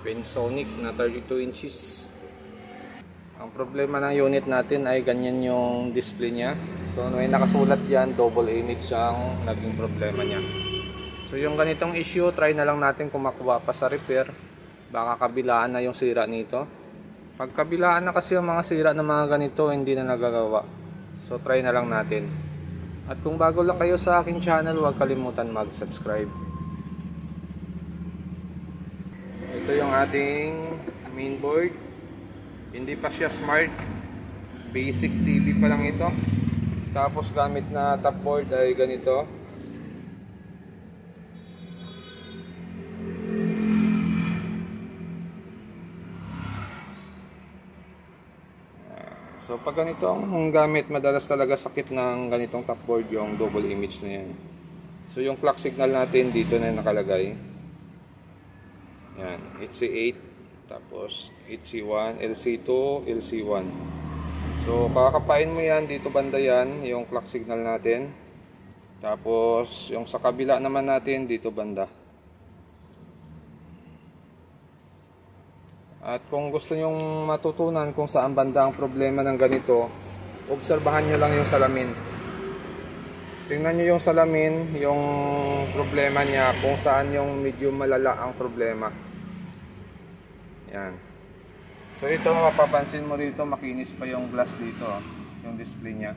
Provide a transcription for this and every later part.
Pensonic na 32 inches. Ang problema ng unit natin ay ganyan yung display niya. So may nakasulat dyan, double image ang naging problema niya. So yung ganitong issue, try na lang natin kung makuha pa sa repair. Baka kabilaan na yung sira nito. Pag kabilaan na kasi yung mga sira ng mga ganito, hindi na nagagawa. So try na lang natin. At kung bago lang kayo sa aking channel, huwag kalimutan mag-subscribe. Ito yung ating mainboard. Hindi pa siya smart. Basic TV pa lang ito. Tapos gamit na top board ay ganito. So pag ganito ang gamit, madalas talaga sakit ng ganitong top board yung double image na yan. So yung clock signal natin dito na nakalagay. Yan, HC8. Tapos HC1, LC2, LC1. So kakapain mo yan, dito banda yan, yung clock signal natin. Tapos yung sa kabila naman natin, dito banda. At kung gusto nyong matutunan kung saan banda ang problema ng ganito, obserbahan nyo lang yung salamin. Tingnan nyo yung salamin, yung problema niya, kung saan yung medyo malala ang problema. Yan. So ito, mapapansin mo rito, makinis pa yung glass dito, yung display niya.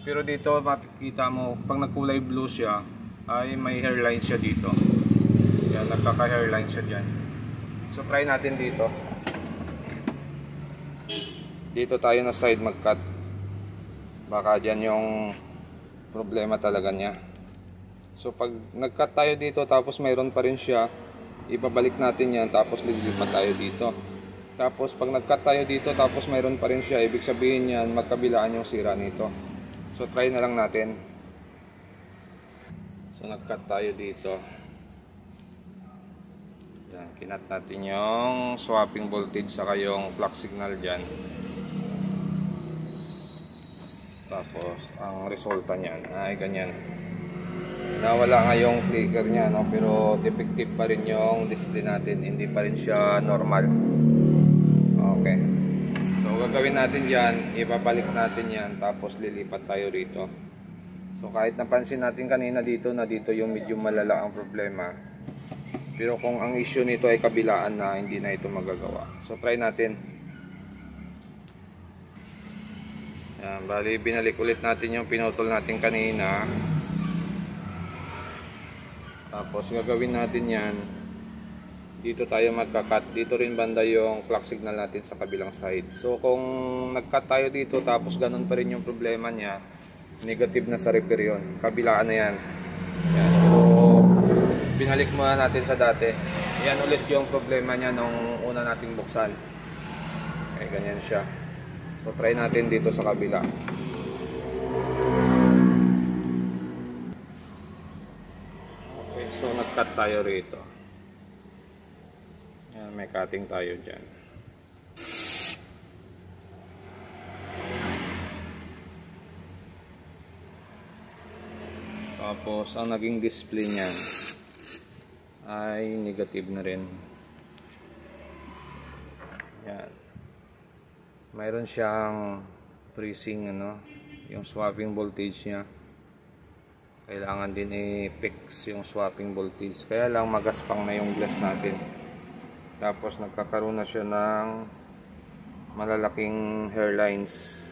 Pero dito makikita mo, pag nagkulay blue siya, ay may hairline siya dito. Yan, nagkaka-hairline siya dyan. So try natin dito. Dito tayo na side mag-cut. Baka dyan yung problema talaga niya. So pag nag-cut tayo dito, tapos mayroon pa rin siya, ibabalik natin yan, tapos lilipat tayo dito. Tapos pag nag-cut tayo dito, tapos mayroon pa rin siya, ibig sabihin yan, magkabilaan yung sira nito. So try na lang natin. So nag-cut tayo dito. Yan, kinat natin yung swapping voltage saka yung clock signal dyan. Tapos ang resulta niyan ay ganyan. Nawala nga yung flicker niya, no? Pero defective pa rin yung display natin, hindi pa rin siya normal. Okay, so gagawin natin dyan, ibabalik natin yan, tapos lilipat tayo rito. So kahit napansin natin kanina dito na dito yung medyo malala ang problema, pero kung ang issue nito ay kabilaan na, hindi na ito magagawa. So try natin. Yan, bali binalik ulit natin yung pinutol natin kanina. Tapos gagawin natin yan, dito tayo magka-cut, dito rin banda yung clock signal natin sa kabilang side. So kung nag-cut tayo dito tapos ganun pa rin yung problema niya, negative na sa repair yun, kabilaan na yan. Yan. So binalik muna natin sa dati. Yan ulit yung problema niya nung una nating buksan. Okay, ganyan siya. So try natin dito sa kabila. So nag-cut tayo rito. Yan, may cutting tayo dyan. Tapos ang naging display niyan ay negative na rin. Yan. Mayroon siyang freezing, yung swapping voltage niya. Kailangan din i-fix yung swapping voltage. Kaya lang magaspang na yung glass natin. Tapos nagkakaroon na siya ng malalaking hairlines.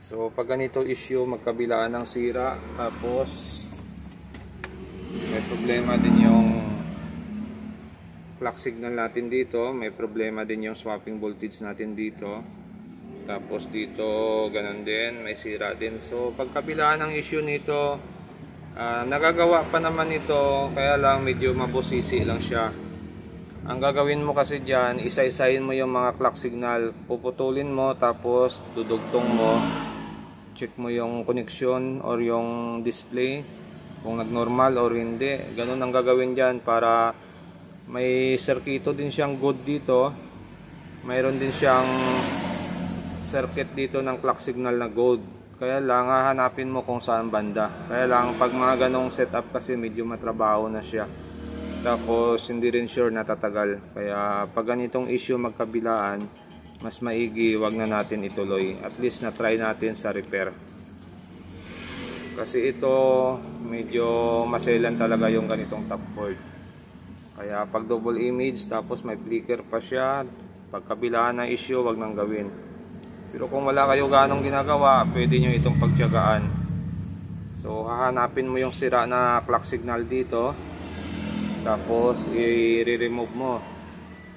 So pag ganito issue, magkabilaan ng sira. Tapos may problema din yung clock signal natin dito. May problema din yung swapping voltage natin dito. Tapos dito ganun din, may sira din. So pagkabilaan ng issue nito, nagagawa pa naman ito, kaya lang medyo mabusisi lang siya. Ang gagawin mo kasi dyan, isa-isahin mo yung mga clock signal, puputulin mo, tapos dudugtong mo, check mo yung connection or yung display, kung nag-normal or hindi. Ganun ang gagawin dyan para may circuito din siyang good dito, mayroon din siyang circuit dito ng clock signal na gold. Kaya lang hahanapin mo kung saan banda. Kaya lang pag mga ganong setup kasi medyo matrabaho na siya. Tapos hindi rin sure na tatagal. Kaya pag ganitong issue magkabilaan, mas maigi wag na natin ituloy. At least na try natin sa repair. Kasi ito medyo maselan talaga yung ganitong top cord. Kaya pag double image tapos may flicker pa siya, pagkabilaan ng issue wag nang gawin. Pero kung wala kayo ganong ginagawa, pwede nyo itong pagtiyagaan. So hahanapin mo yung sira na clock signal dito. Tapos i-remove mo.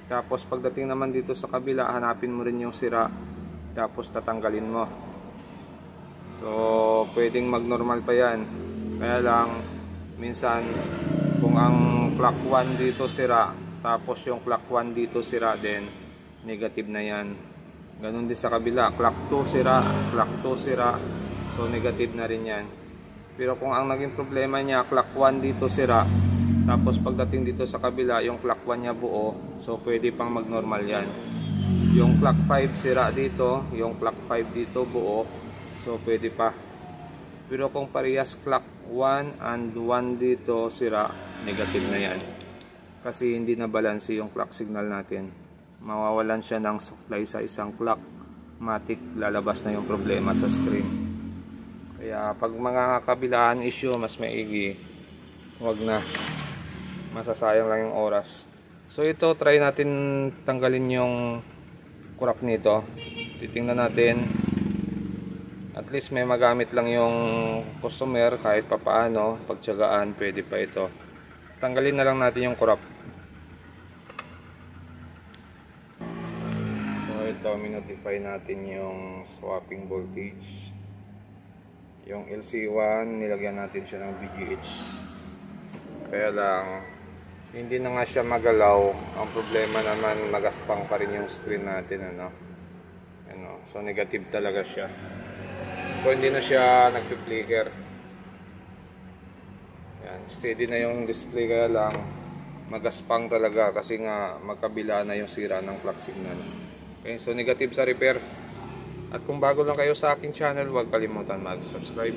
Tapos pagdating naman dito sa kabila, hanapin mo rin yung sira. Tapos tatanggalin mo. So pwedeng mag-normal pa yan. Kaya lang minsan kung ang clock 1 dito sira, tapos yung clock 1 dito sira din, negative na yan. Ganun din sa kabila, clock 2 sira, clock 2 sira. So negative na rin yan. Pero kung ang naging problema niya, clock 1 dito sira, tapos pagdating dito sa kabila, yung clock 1 niya buo, so pwede pang mag-normal yan. Yung clock 5 sira dito, yung clock 5 dito buo, so pwede pa. Pero kung parehas clock 1 and 1 dito sira, negative na yan. Kasi hindi na balance yung clock signal natin. Mawawalan siya ng supply sa isang clock, matik lalabas na yung problema sa screen. Kaya pag mga kabilaan issue, mas maigi, wag na. Masasayang lang yung oras. So ito, try natin tanggalin yung kurap nito. Titingnan natin. At least may magamit lang yung customer kahit papaano. Pagtiyagaan, pwede pa ito. Tanggalin na lang natin yung kurap. So ito, minotify natin yung swapping voltage. Yung LC1, nilagyan natin siya ng VGH. Kaya lang hindi na nga siya magalaw. Ang problema naman, magaspang pa rin yung screen natin, ano. So negative talaga siya. So hindi na siya nagpi-flicker. Yan, steady na yung display, kaya lang magaspang talaga kasi nga magkabila na yung sira ng clock signal. Okay, so negative sa repair. At kung bago lang kayo sa aking channel, huwag kalimutan mag-subscribe.